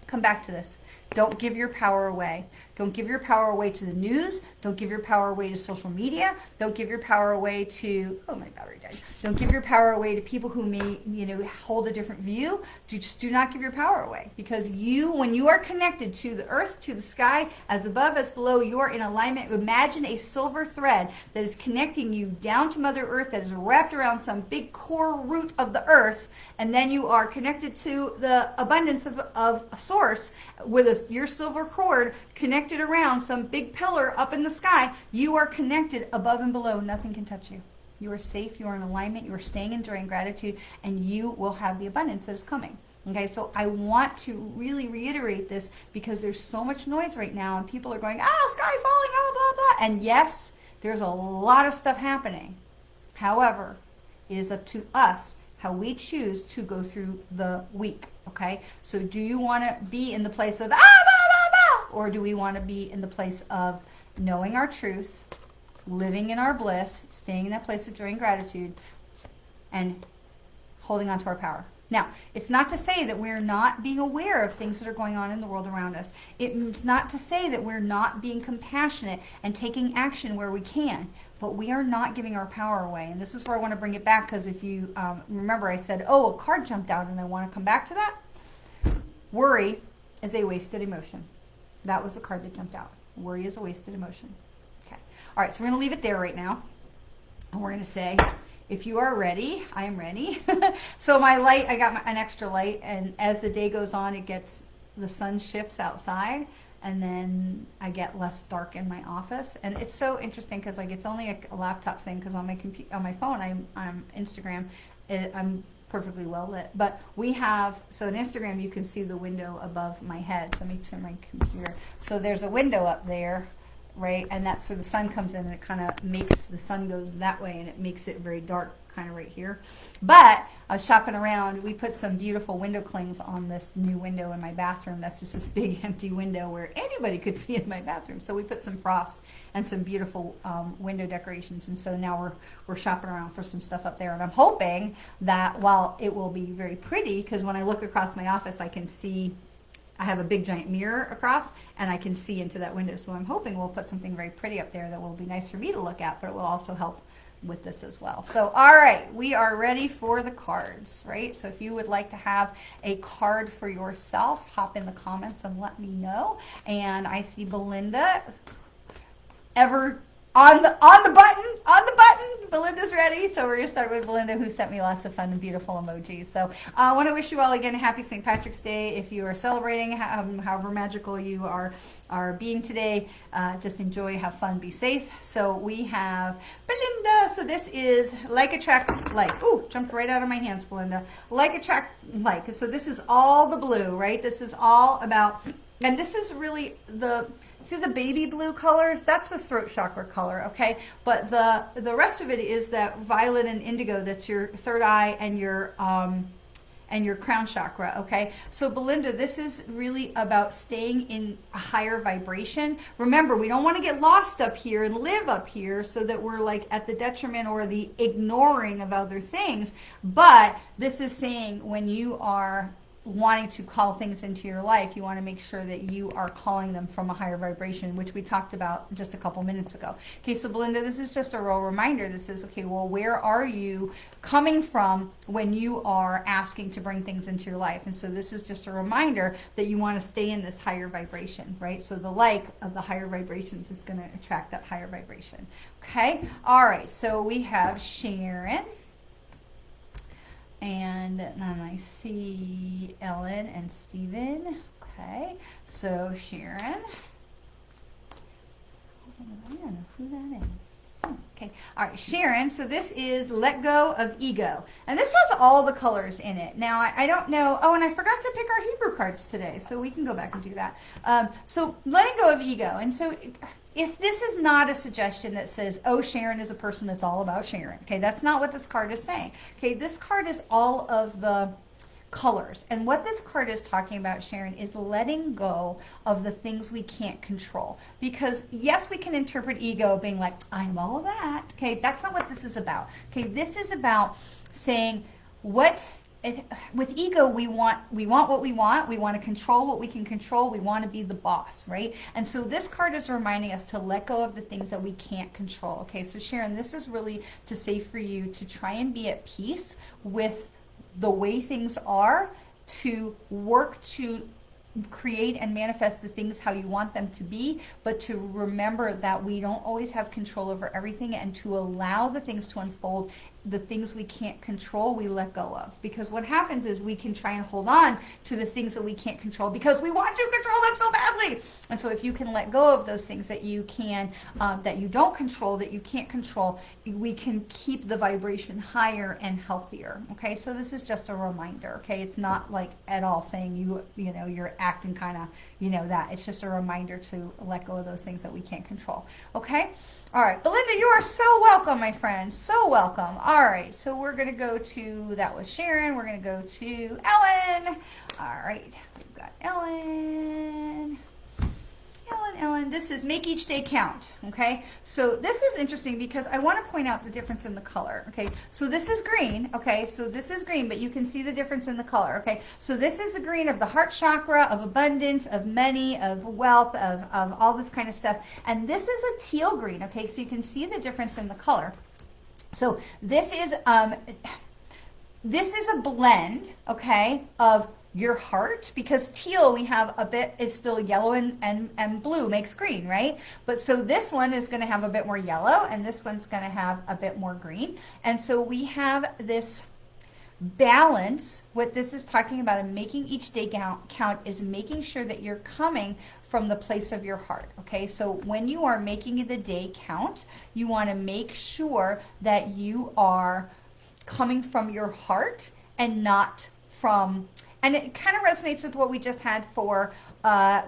come back to this. Don't give your power away. Don't give your power away to the news. Don't give your power away to social media. Don't give your power away to, oh, my battery died. Don't give your power away to people who may, hold a different view. Just do not give your power away. Because when you are connected to the earth, to the sky, as above, as below, you are in alignment. Imagine a silver thread that is connecting you down to Mother Earth, that is wrapped around some big core root of the earth, and then you are connected to the abundance of a source with your silver cord connected around some big pillar up in the sky. You are connected above and below. Nothing can touch you. You are safe. You are in alignment. You are staying in joy and gratitude, and you will have the abundance that is coming. Okay, so I want to really reiterate this because there's so much noise right now, and people are going, sky falling, blah, blah. And yes, there's a lot of stuff happening. However, it is up to us how we choose to go through the week. Okay, so do you want to be in the place of, blah, blah, blah, or do we want to be in the place of knowing our truth, living in our bliss, staying in that place of joy and gratitude, and holding on to our power. Now, it's not to say that we're not being aware of things that are going on in the world around us. It's not to say that we're not being compassionate and taking action where we can, but we are not giving our power away. And this is where I want to bring it back, because if you remember, I said, oh, a card jumped out, and I want to come back to that. Worry is a wasted emotion. That was the card that jumped out. Worry is a wasted emotion. Okay. All right, so we're going to leave it there right now. And we're going to say, if you are ready, I am ready. So my light, I got an extra light, and as the day goes on, the sun shifts outside, and then I get less dark in my office. And it's so interesting because like it's only a laptop thing, because on my phone, I'm Instagram, I'm perfectly well lit. But we have, so in Instagram, you can see the window above my head. So let me turn my computer. So there's a window up there, right? And that's where the sun comes in, and it kind of makes, the sun goes that way, and it makes it very dark kind of right here. But I was shopping around. We put some beautiful window clings on this new window in my bathroom. That's just this big empty window where anybody could see in my bathroom. So we put some frost and some beautiful window decorations. And so now we're shopping around for some stuff up there. And I'm hoping that while it will be very pretty, because when I look across my office, I can see, I have a big giant mirror across, and I can see into that window. So I'm hoping we'll put something very pretty up there that will be nice for me to look at, but it will also help with this as well. So, all right, we are ready for the cards, right? So if you would like to have a card for yourself, hop in the comments and let me know. And I see Belinda ever on the button. Belinda's ready. So we're going to start with Belinda, who sent me lots of fun and beautiful emojis. So I want to wish you all again a happy St. Patrick's Day. If you are celebrating, however magical you are being today, just enjoy, have fun, be safe. So we have Belinda. So this is like attracts like. Ooh, jumped right out of my hands, Belinda. Like attracts like. So this is all the blue, right? This is all about, and this is really see the baby blue colors? That's the throat chakra color, okay? But the rest of it is that violet and indigo. That's your third eye and your crown chakra, okay? So Belinda, this is really about staying in a higher vibration. Remember, we don't want to get lost up here and live up here so that we're like at the detriment or the ignoring of other things. But this is saying when you are wanting to call things into your life, you want to make sure that you are calling them from a higher vibration, which we talked about just a couple minutes ago. Okay, so Belinda, this is just a real reminder. This is, okay, well, where are you coming from when you are asking to bring things into your life? And so this is just a reminder that you want to stay in this higher vibration, right? So the like of the higher vibrations is going to attract that higher vibration. Okay, all right, so we have Sharon. And then I see Ellen and Stephen. Okay, so Sharon. I don't know who that is. Okay, all right, Sharon. So this is Let Go of Ego. And this has all the colors in it. Now, I don't know. Oh, and I forgot to pick our Hebrew cards today, so we can go back and do that. So letting go of ego. And so if this is not a suggestion that says, oh, Sharon is a person that's all about Sharon. Okay, that's not what this card is saying. Okay, this card is all of the colors. And what this card is talking about, Sharon, is letting go of the things we can't control. Because yes, we can interpret ego being like, I'm all of that. Okay, that's not what this is about. Okay, this is about saying with ego, we want what we want. We want to control what we can control. We want to be the boss, right? And so this card is reminding us to let go of the things that we can't control. Okay, so Sharon, this is really to say for you to try and be at peace with the way things are, to work to create and manifest the things how you want them to be, but to remember that we don't always have control over everything, and to allow the things to unfold. The things we can't control, we let go of. Because what happens is we can try and hold on to the things that we can't control because we want to control them so badly. And so if you can let go of those things that you can, that you don't control, that you can't control, we can keep the vibration higher and healthier. Okay, so this is just a reminder. Okay, it's not like at all saying you know you're acting kind of that. It's just a reminder to let go of those things that we can't control. Okay. All right, Belinda, you are so welcome, my friend. So welcome. All right, so we're going to go to, that was Sharon. We're going to go to Ellen. All right, we've got Ellen. Ellen. This is make each day count. Okay, so this is interesting because I want to point out the difference in the color. Okay, so this is green. Okay, so this is green, but you can see the difference in the color. Okay, so this is the green of the heart chakra, of abundance, of money, of wealth, of all this kind of stuff. And this is a teal green. Okay, so you can see the difference in the color. So this is a blend, okay, of your heart, because teal we have a bit is still yellow and blue makes green, right? But so this one is going to have a bit more yellow and this one's going to have a bit more green. And so we have this balance. What this is talking about in making each day count is making sure that you're coming from the place of your heart. Okay, so when you are making the day count, you want to make sure that you are coming from your heart and not from, and it kind of resonates with what we just had for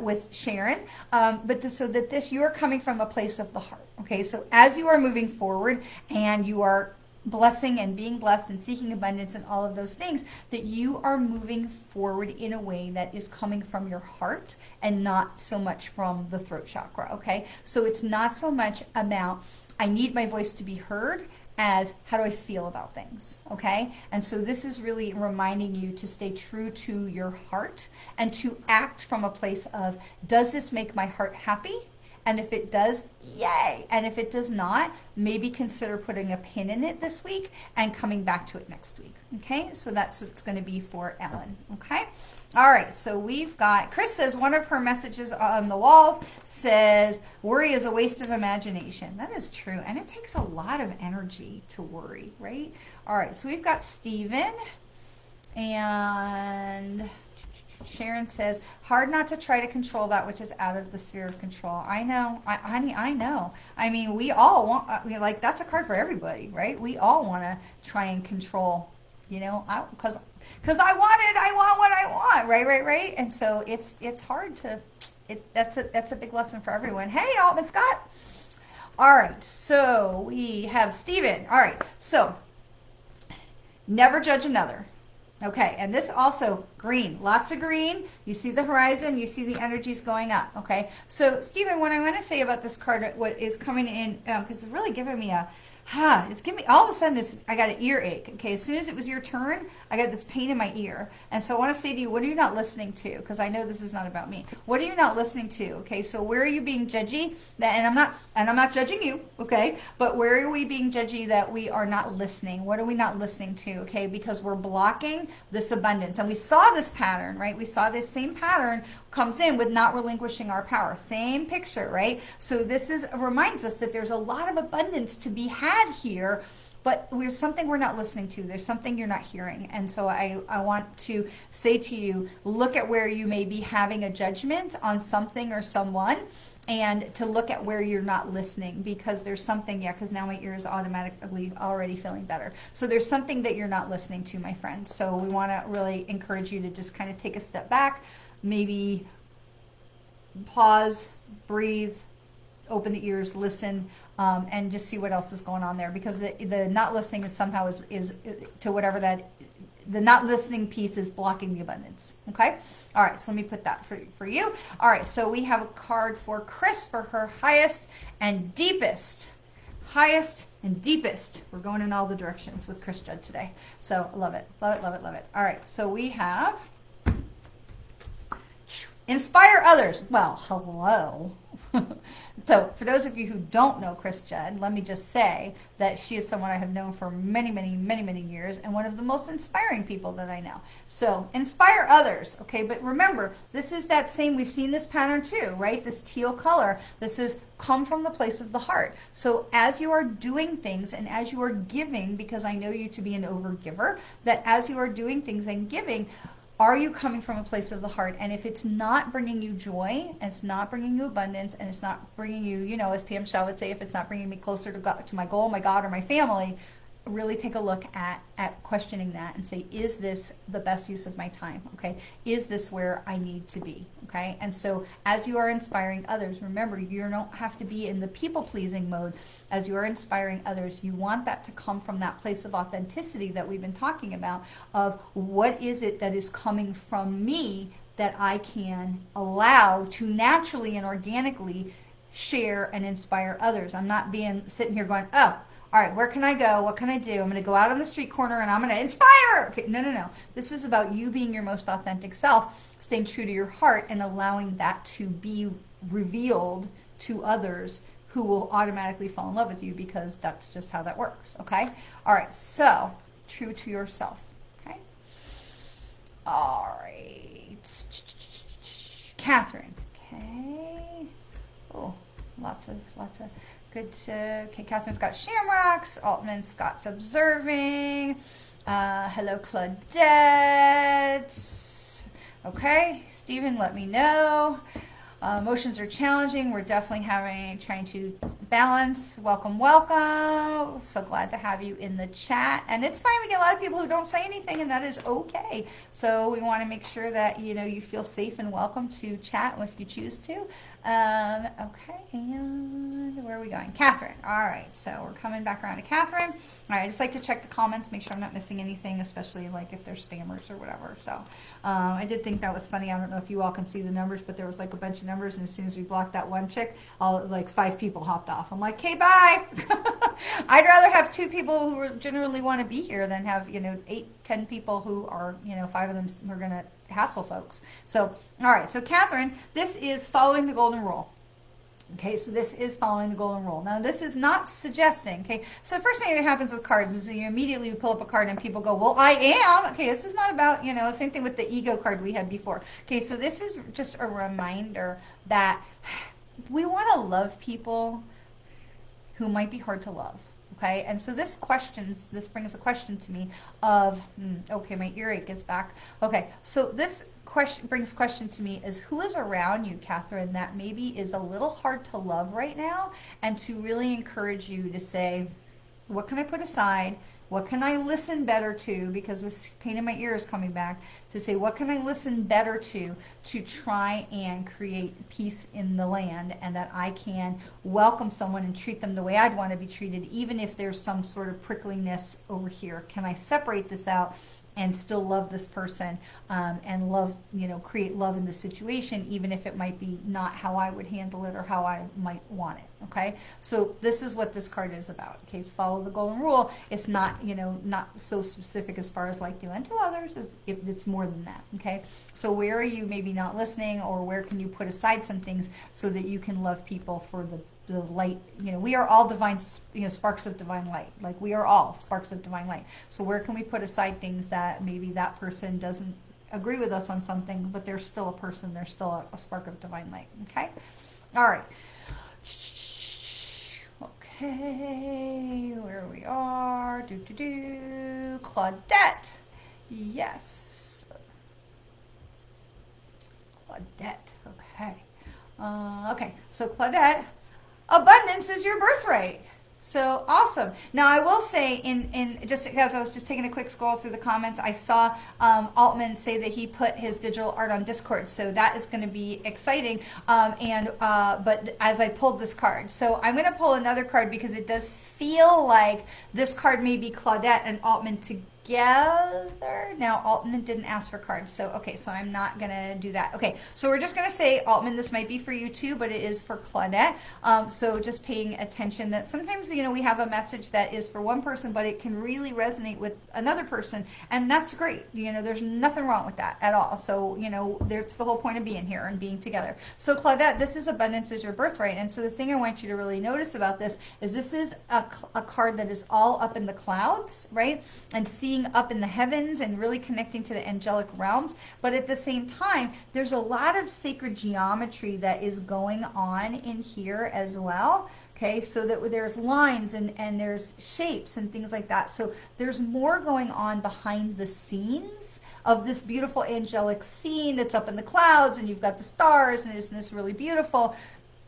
with Sharon, so that this, you are coming from a place of the heart. Okay, so as you are moving forward and you are blessing and being blessed and seeking abundance and all of those things, that you are moving forward in a way that is coming from your heart and not so much from the throat chakra. Okay, so it's not so much about I need my voice to be heard as how do I feel about things. Okay, and so this is really reminding you to stay true to your heart and to act from a place of, does this make my heart happy? And if it does, yay. And if it does not, maybe consider putting a pin in it this week and coming back to it next week. Okay, so that's what it's going to be for Ellen. Okay, all right, so we've got, Chris says one of her messages on the walls says, worry is a waste of imagination. That is true, and it takes a lot of energy to worry, right? All right, so we've got Stephen, and Sharon says, hard not to try to control that which is out of the sphere of control. I know, honey, I know. I mean, we all want, like, that's a card for everybody, right? We all want to try and control, you know, because I want what I want, right? And so it's hard to, that's a big lesson for everyone. Hey, Altman Scott. All right, so we have Stephen. All right, so never judge another. Okay, and this also green, lots of green. You see the horizon, you see the energies going up. Okay, so Stephen, what I want to say about this card, what is coming in, because it's really giving me it's giving me, all of a sudden, I got an earache. Okay, as soon as it was your turn, I got this pain in my ear. And so I want to say to you, what are you not listening to? Because I know this is not about me. What are you not listening to? Okay, so where are you being judgy? And I'm not judging you, okay? But where are we being judgy that we are not listening? What are we not listening to? Okay, because we're blocking this abundance. And we saw this pattern, right? We saw this same pattern comes in with not relinquishing our power. Same picture, right? So this reminds us that there's a lot of abundance to be had here, but there's something we're not listening to. There's something you're not hearing. And so I want to say to you, look at where you may be having a judgment on something or someone, and to look at where you're not listening, because there's something, because now my ear is automatically already feeling better. So there's something that you're not listening to, my friend. So we want to really encourage you to just kind of take a step back, maybe pause, breathe, open the ears, listen, and just see what else is going on there, because the not listening is somehow is to whatever that, the not listening piece is blocking the abundance. Okay, all right, so let me put that for you. All right, so we have a card for Chris for her highest and deepest. We're going in all the directions with Chris Judd today, so love it. All right, so we have inspire others. Well, hello. So for those of you who don't know Chris Judd, let me just say that she is someone I have known for many years, and one of the most inspiring people that I know. So inspire others, okay? But remember, this is that same, we've seen this pattern too, right? This teal color, this is come from the place of the heart. So as you are doing things and as you are giving, because I know you to be an overgiver, that as you are doing things and giving, are you coming from a place of the heart? And if it's not bringing you joy, and it's not bringing you abundance, and it's not bringing you, you know, as Pam Shaw would say, if it's not bringing me closer to God, to my goal, my God, or my family, really take a look at questioning that and say, is this the best use of my time? Okay, is this where I need to be? Okay, and so as you are inspiring others, remember, you don't have to be in the people-pleasing mode. As you are inspiring others, you want that to come from that place of authenticity that we've been talking about, of what is it that is coming from me that I can allow to naturally and organically share and inspire others. I'm not sitting here going, oh, all right, where can I go? What can I do? I'm going to go out on the street corner and I'm going to inspire. Okay, no. This is about you being your most authentic self, staying true to your heart and allowing that to be revealed to others who will automatically fall in love with you, because that's just how that works, okay? All right, so true to yourself, okay? All right. Catherine, okay. Oh, lots of good. Okay, Catherine's got shamrocks. Altman's got observing. Hello, Claudette. Okay, Stephen, let me know. Emotions are challenging. We're definitely trying to balance. Welcome. So glad to have you in the chat. And it's fine. We get a lot of people who don't say anything, and that is okay. So we want to make sure that, you feel safe and welcome to chat if you choose to. Okay, and where are we going? Catherine. All right, so we're coming back around to Catherine. All right, I just like to check the comments, make sure I'm not missing anything, especially like if they're spammers or whatever. So I did think that was funny. I don't know if you all can see the numbers, but there was like a bunch of numbers, and as soon as we blocked that one chick, like 5 people hopped off. I'm like, okay, bye. I'd rather have 2 people who generally want to be here than have 8, 10 people who are 5 of them who are going to hassle folks. So, all right. So, Catherine, this is following the golden rule. Okay, so this is following the golden rule. Now, this is not suggesting, okay, so the first thing that happens with cards is that you immediately pull up a card and people go, well, I am. Okay, this is not about, same thing with the ego card we had before. Okay, so this is just a reminder that we want to love people who might be hard to love. Okay, and so this brings a question to me of, okay, my earache is back. Okay, so this brings question to me is, who is around you, Catherine, that maybe is a little hard to love right now, and to really encourage you to say, what can I put aside? What can I listen better to? Because this pain in my ear is coming back. To say, what can I listen better to try and create peace in the land, and that I can welcome someone and treat them the way I'd want to be treated, even if there's some sort of prickliness over here. Can I separate this out and still love this person, and love, create love in the situation, even if it might be not how I would handle it or how I might want it. Okay, so this is what this card is about. Okay, it's follow the golden rule. It's not, not so specific as far as like do unto others. It's more than that. Okay, so where are you maybe not listening, or where can you put aside some things so that you can love people for the light? We are all divine, sparks of divine light. Like, we are all sparks of divine light. So where can we put aside things that maybe that person doesn't agree with us on something, but they're still a person, they're still a spark of divine light. Okay, all right. Okay, where we are, Claudette, yes, Claudette, okay, okay, so Claudette, abundance is your birthright. So awesome. Now I will say, in just because I was just taking a quick scroll through the comments, I saw Altman say that he put his digital art on Discord, so that is going to be exciting. But as I pulled this card, so I'm going to pull another card because it does feel like this card may be Claudette and Altman together. Now Altman didn't ask for cards, so okay, so I'm not gonna do that. Okay, so we're just gonna say, Altman, this might be for you too, but it is for Claudette. So just paying attention that sometimes we have a message that is for one person, but it can really resonate with another person, and that's great. There's nothing wrong with that at all. So that's the whole point of being here and being together. So Claudette, this is abundance is your birthright, and so the thing I want you to really notice about this is a card that is all up in the clouds, right? And seeing up in the heavens and really connecting to the angelic realms, but at the same time there's a lot of sacred geometry that is going on in here as well. Okay, so that there's lines and there's shapes and things like that. So there's more going on behind the scenes of this beautiful angelic scene that's up in the clouds, and you've got the stars, and isn't this really beautiful?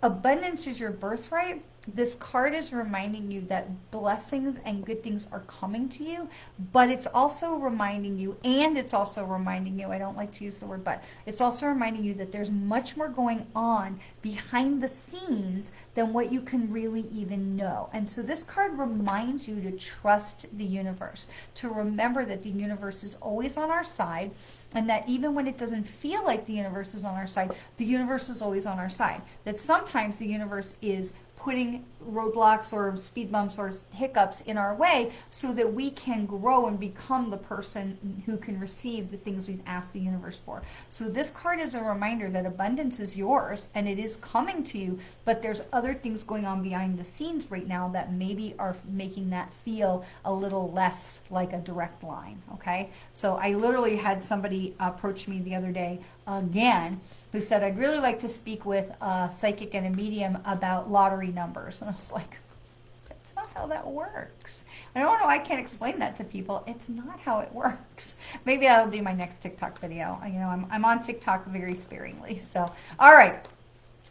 Abundance is your birthright. This card is reminding you that blessings and good things are coming to you, but it's also reminding you, I don't like to use the word but, it's also reminding you that there's much more going on behind the scenes than what you can really even know. And so this card reminds you to trust the universe, to remember that the universe is always on our side, and that even when it doesn't feel like the universe is on our side, the universe is always on our side. That sometimes the universe is putting roadblocks or speed bumps or hiccups in our way so that we can grow and become the person who can receive the things we've asked the universe for. So this card is a reminder that abundance is yours and it is coming to you, but there's other things going on behind the scenes right now that maybe are making that feel a little less like a direct line, okay? So I literally had somebody approach me the other day again who said, I'd really like to speak with a psychic and a medium about lottery numbers. And I was like, that's not how that works. I don't know, I can't explain that to people. It's not how it works. Maybe that'll be my next TikTok video. You know, I'm on TikTok very sparingly. So, all right.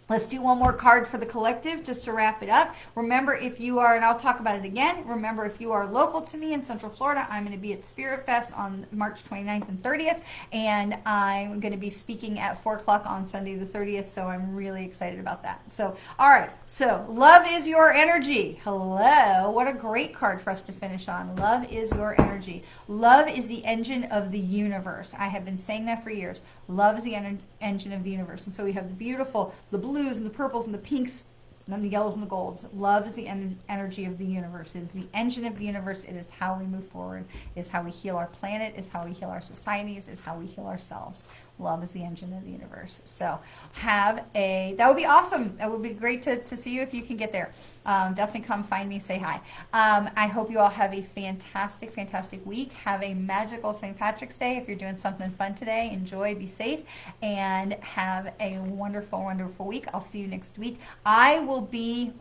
Let's do one more card for the collective just to wrap it up. Remember, if you are, and I'll talk about it again, remember, if you are local to me in Central Florida, I'm going to be at Spirit Fest on March 29th and 30th, and I'm going to be speaking at 4 o'clock on Sunday the 30th, so I'm really excited about that. So, all right, so love is your energy. Hello, what a great card for us to finish on. Love is your energy. Love is the engine of the universe. I have been saying that for years. Love is the engine of the universe. And so we have the beautiful, the blues and the purples and the pinks and the yellows and the golds. Love is the energy of the universe. It is the engine of the universe. It is how we move forward. It is how we heal our planet. It is how we heal our societies. It is how we heal ourselves. Love is the engine of the universe. So that would be awesome. It would be great to see you if you can get there. Definitely come find me, say hi. I hope you all have a fantastic, fantastic week. Have a magical St. Patrick's Day. If you're doing something fun today, enjoy, be safe, and have a wonderful, wonderful week. I'll see you next week. I will be,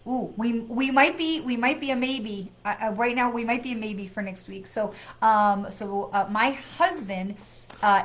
we might be a maybe. Right now, we might be a maybe for next week. So my husband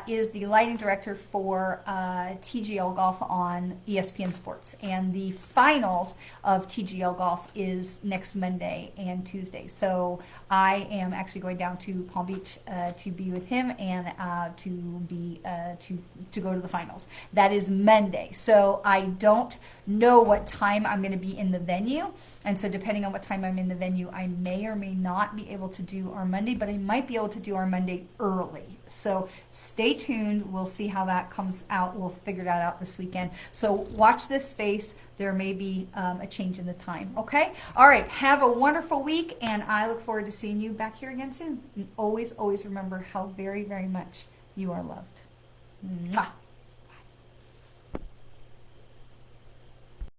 is the lighting director for TGL Golf on ESPN Sports. And the finals of TGL Golf is next Monday and Tuesday. So I am actually going down to Palm Beach to be with him and to go to the finals. That is Monday. So I don't know what time I'm going to be in the venue. And so depending on what time I'm in the venue, I may or may not be able to do our Monday, but I might be able to do our Monday early. So stay tuned. We'll see how that comes out. We'll figure that out this weekend. So watch this space. There may be a change in the time. Okay? All right. Have a wonderful week, and I look forward to seeing you back here again soon. And always, always remember how very, very much you are loved. Mwah.